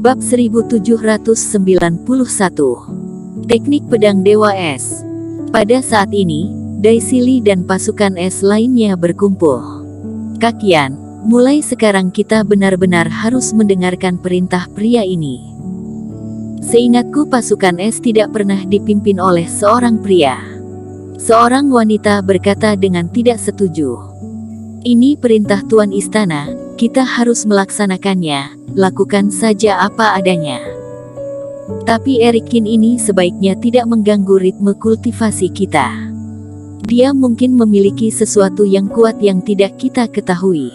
Bab 1791. Teknik Pedang Dewa Es. Pada saat ini, Daisy Lee dan pasukan es lainnya berkumpul. Kakian, mulai sekarang kita benar-benar harus mendengarkan perintah pria ini. Seingatku pasukan es tidak pernah dipimpin oleh seorang pria. Seorang wanita berkata dengan tidak setuju. Ini perintah Tuan Istana, kita harus melaksanakannya, lakukan saja apa adanya. Tapi Erikin ini sebaiknya tidak mengganggu ritme kultivasi kita. Dia mungkin memiliki sesuatu yang kuat yang tidak kita ketahui.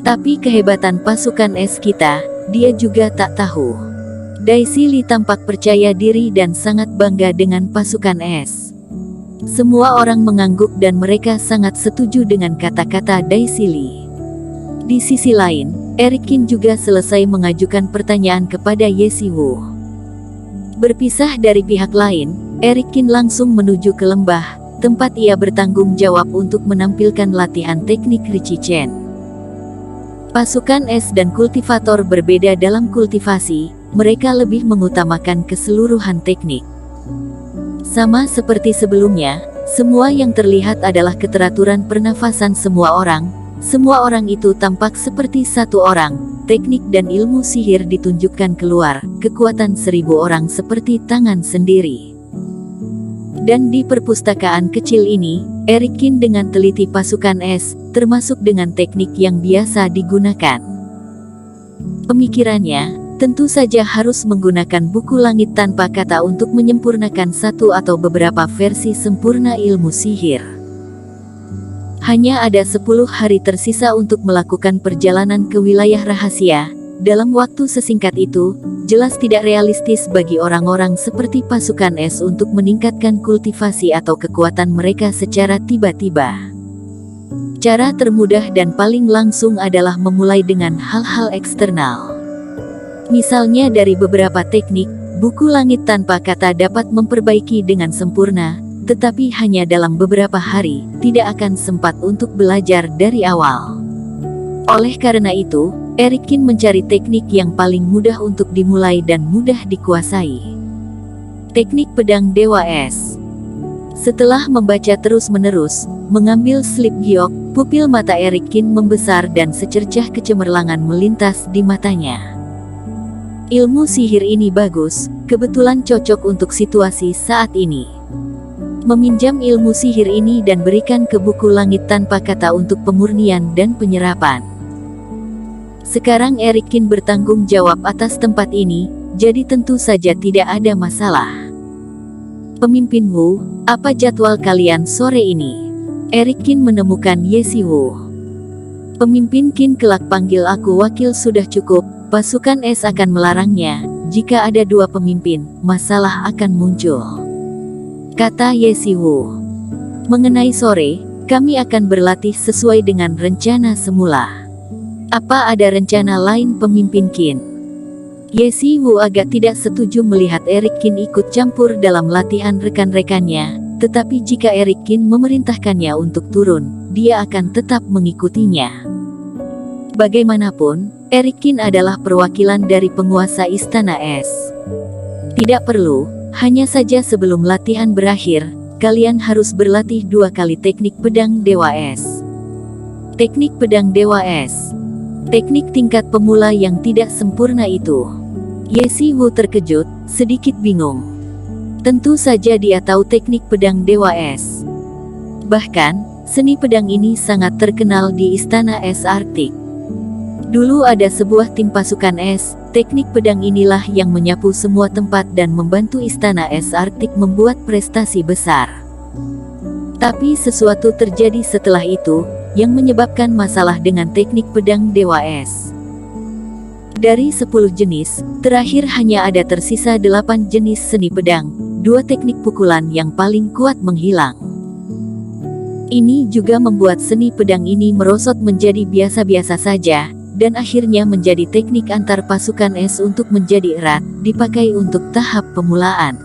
Tapi kehebatan pasukan es kita, dia juga tak tahu. Daisy Lee tampak percaya diri dan sangat bangga dengan pasukan es. Semua orang mengangguk dan mereka sangat setuju dengan kata-kata Daisy Lee. Di sisi lain, Erikin juga selesai mengajukan pertanyaan kepada Ye Siwu. Berpisah dari pihak lain, Erikin langsung menuju ke lembah, tempat ia bertanggung jawab untuk menampilkan latihan teknik Richichen. Pasukan es dan kultivator berbeda dalam kultivasi, mereka lebih mengutamakan keseluruhan teknik. Sama seperti sebelumnya, semua yang terlihat adalah keteraturan pernafasan semua orang. Semua orang itu tampak seperti satu orang. Teknik dan ilmu sihir ditunjukkan keluar, kekuatan 1000 orang seperti tangan sendiri. Dan di perpustakaan kecil ini, Erikin dengan teliti pasukan es, termasuk dengan teknik yang biasa digunakan. Pemikirannya, tentu saja harus menggunakan buku langit tanpa kata untuk menyempurnakan satu atau beberapa versi sempurna ilmu sihir. Hanya ada 10 hari tersisa untuk melakukan perjalanan ke wilayah rahasia. Dalam waktu sesingkat itu, jelas tidak realistis bagi orang-orang seperti pasukan es untuk meningkatkan kultivasi atau kekuatan mereka secara tiba-tiba. Cara termudah dan paling langsung adalah memulai dengan hal-hal eksternal. Misalnya dari beberapa teknik, buku langit tanpa kata dapat memperbaiki dengan sempurna, tetapi hanya dalam beberapa hari, tidak akan sempat untuk belajar dari awal. Oleh karena itu, Erikin mencari teknik yang paling mudah untuk dimulai dan mudah dikuasai. Teknik Pedang Dewa Es. Setelah membaca terus-menerus, mengambil slip giok, pupil mata Erikin membesar dan secercah kecemerlangan melintas di matanya. Ilmu sihir ini bagus, kebetulan cocok untuk situasi saat ini. Meminjam ilmu sihir ini dan berikan ke buku langit tanpa kata untuk pemurnian dan penyerapan. Sekarang Erikin bertanggung jawab atas tempat ini, jadi tentu saja tidak ada masalah. Pemimpin Wu, apa jadwal kalian sore ini? Erikin menemukan Ye Siwu. Pemimpin Qin kelak panggil aku wakil sudah cukup. Pasukan es akan melarangnya. Jika ada 2 pemimpin, masalah akan muncul, kata Ye Siwu. Mengenai sore, kami akan berlatih sesuai dengan rencana semula. Apa ada rencana lain pemimpin Qin? Ye Siwu agak tidak setuju melihat Erikin ikut campur dalam latihan rekan-rekannya, tetapi jika Erikin memerintahkannya untuk turun, dia akan tetap mengikutinya. Bagaimanapun, Erikin adalah perwakilan dari penguasa Istana Es. Tidak perlu, hanya saja sebelum latihan berakhir, kalian harus berlatih 2 kali teknik Pedang Dewa Es. Teknik Pedang Dewa Es. Teknik tingkat pemula yang tidak sempurna itu. Ye Siwu terkejut, sedikit bingung. Tentu saja dia tahu teknik Pedang Dewa Es. Bahkan, seni pedang ini sangat terkenal di Istana Es Arktik. Dulu ada sebuah tim pasukan es, teknik pedang inilah yang menyapu semua tempat dan membantu Istana Es Arktik membuat prestasi besar. Tapi sesuatu terjadi setelah itu, yang menyebabkan masalah dengan teknik pedang Dewa Es. Dari 10 jenis, terakhir hanya ada tersisa 8 jenis seni pedang, 2 teknik pukulan yang paling kuat menghilang. Ini juga membuat seni pedang ini merosot menjadi biasa-biasa saja, dan akhirnya menjadi teknik antar pasukan es untuk menjadi erat, dipakai untuk tahap pemulaan.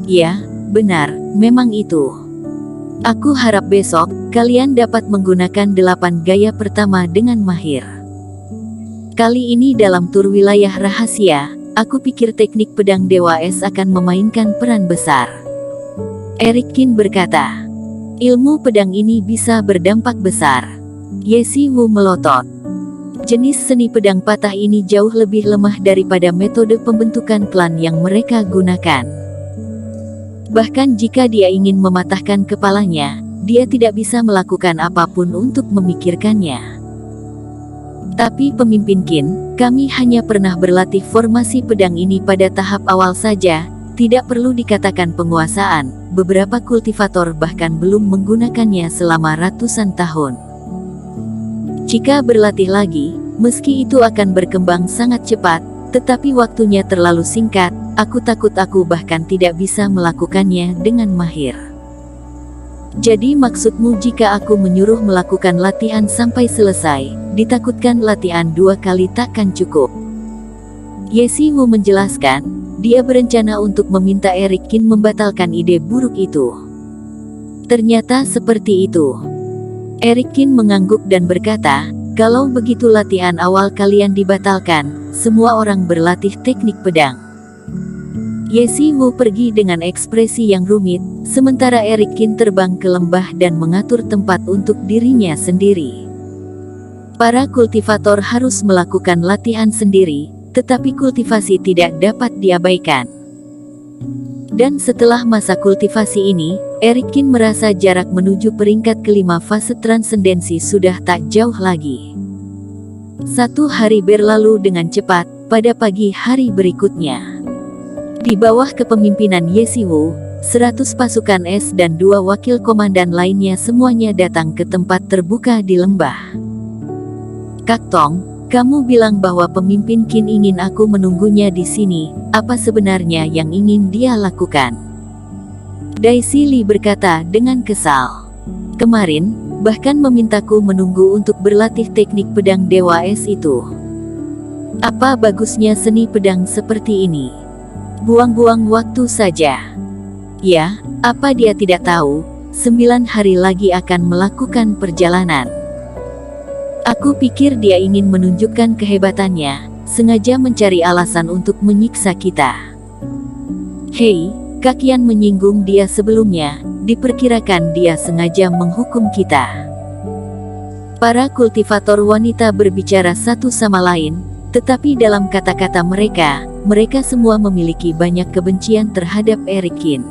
Ya, benar, memang itu. Aku harap besok, kalian dapat menggunakan 8 gaya pertama dengan mahir. Kali ini dalam tur wilayah rahasia, aku pikir teknik pedang Dewa Es akan memainkan peran besar. Eric Qin berkata, ilmu pedang ini bisa berdampak besar. Ye Siwu melotot. Jenis seni pedang patah ini jauh lebih lemah daripada metode pembentukan klan yang mereka gunakan. Bahkan jika dia ingin mematahkan kepalanya, dia tidak bisa melakukan apapun untuk memikirkannya. Tapi pemimpin Qin, kami hanya pernah berlatih formasi pedang ini pada tahap awal saja, tidak perlu dikatakan penguasaan. Beberapa kultivator bahkan belum menggunakannya selama ratusan tahun. Jika berlatih lagi, meski itu akan berkembang sangat cepat, tetapi waktunya terlalu singkat, aku takut aku bahkan tidak bisa melakukannya dengan mahir. Jadi maksudmu jika aku menyuruh melakukan latihan sampai selesai, ditakutkan latihan 2 kali takkan cukup? Ye Siwu menjelaskan, dia berencana untuk meminta Eric Qin membatalkan ide buruk itu. Ternyata seperti itu. Eric Qin mengangguk dan berkata, kalau begitu latihan awal kalian dibatalkan, semua orang berlatih teknik pedang. Ye Siwu pergi dengan ekspresi yang rumit, sementara Eric Qin terbang ke lembah dan mengatur tempat untuk dirinya sendiri. Para kultivator harus melakukan latihan sendiri, tetapi kultivasi tidak dapat diabaikan. Dan setelah masa kultivasi ini, Eric Qin merasa jarak menuju peringkat kelima fase transendensi sudah tak jauh lagi. 1 hari berlalu dengan cepat, pada pagi hari berikutnya. Di bawah kepemimpinan Ye Siwu, 100 pasukan es dan 2 wakil komandan lainnya semuanya datang ke tempat terbuka di lembah. Kak Tong, kamu bilang bahwa pemimpin Qin ingin aku menunggunya di sini, apa sebenarnya yang ingin dia lakukan? Dai Li berkata dengan kesal. Kemarin, bahkan memintaku menunggu untuk berlatih teknik pedang Dewa Es itu. Apa bagusnya seni pedang seperti ini? Buang-buang waktu saja. Ya, apa dia tidak tahu, 9 hari lagi akan melakukan perjalanan. Aku pikir dia ingin menunjukkan kehebatannya, sengaja mencari alasan untuk menyiksa kita. Hei, Kak Yan menyinggung dia sebelumnya, diperkirakan dia sengaja menghukum kita. Para kultivator wanita berbicara satu sama lain, tetapi dalam kata-kata mereka, mereka semua memiliki banyak kebencian terhadap Eric Qin.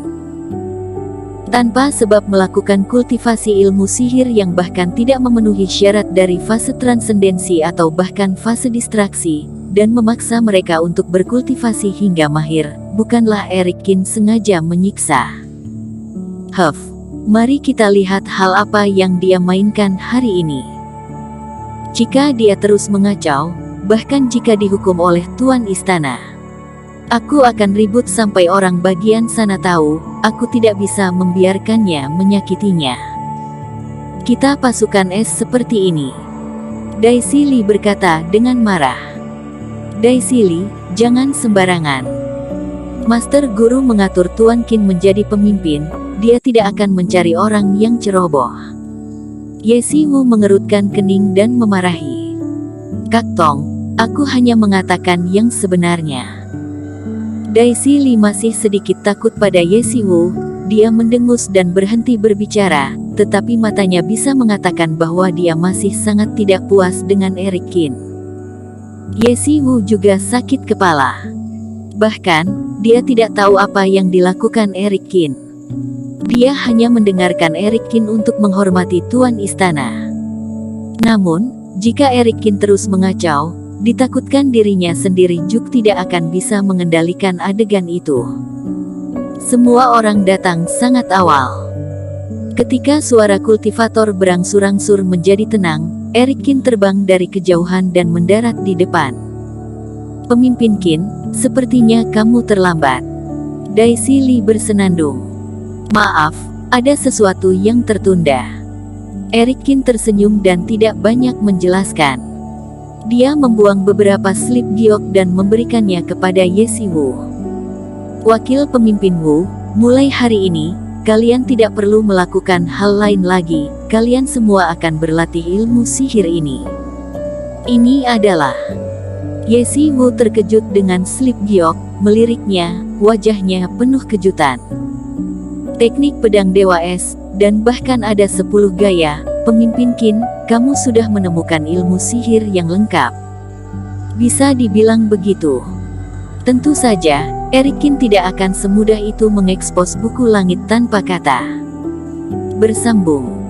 Tanpa sebab melakukan kultivasi ilmu sihir yang bahkan tidak memenuhi syarat dari fase transendensi atau bahkan fase distraksi, dan memaksa mereka untuk berkultivasi hingga mahir, bukanlah Eric Qin sengaja menyiksa. Mari kita lihat hal apa yang dia mainkan hari ini. Jika dia terus mengacau, bahkan jika dihukum oleh Tuan Istana, aku akan ribut sampai orang bagian sana tahu, aku tidak bisa membiarkannya menyakitinya. Kita pasukan es seperti ini. Dai Li berkata dengan marah. Dai Li, jangan sembarangan. Master Guru mengatur Tuan Qin menjadi pemimpin, dia tidak akan mencari orang yang ceroboh. Ye Siwu mengerutkan kening dan memarahi. Kak Tong, aku hanya mengatakan yang sebenarnya. Dai Li masih sedikit takut pada Ye Siwu, dia mendengus dan berhenti berbicara, tetapi matanya bisa mengatakan bahwa dia masih sangat tidak puas dengan Eric Qin. Ye Siwu juga sakit kepala. Bahkan, dia tidak tahu apa yang dilakukan Eric Qin. Dia hanya mendengarkan Eric Qin untuk menghormati Tuan Istana. Namun, jika Eric Qin terus mengacau, ditakutkan dirinya sendiri juga tidak akan bisa mengendalikan adegan itu. Semua orang datang sangat awal. Ketika suara kultivator berangsur-angsur menjadi tenang, Eric Qin terbang dari kejauhan dan mendarat di depan. Pemimpin Qin, sepertinya kamu terlambat. Dai Li bersenandung. Maaf, ada sesuatu yang tertunda. Eric Qin tersenyum dan tidak banyak menjelaskan. Dia membuang beberapa slip giok dan memberikannya kepada Ye Siwu. Wakil pemimpin Wu, mulai hari ini, kalian tidak perlu melakukan hal lain lagi, kalian semua akan berlatih ilmu sihir ini. Ini adalah Ye Wu terkejut dengan slip giok, meliriknya, wajahnya penuh kejutan. Teknik pedang Dewa Es, dan bahkan ada 10 gaya, pemimpin Qin, kamu sudah menemukan ilmu sihir yang lengkap. Bisa dibilang begitu. Tentu saja, Erik Qin tidak akan semudah itu mengekspos buku langit tanpa kata. Bersambung.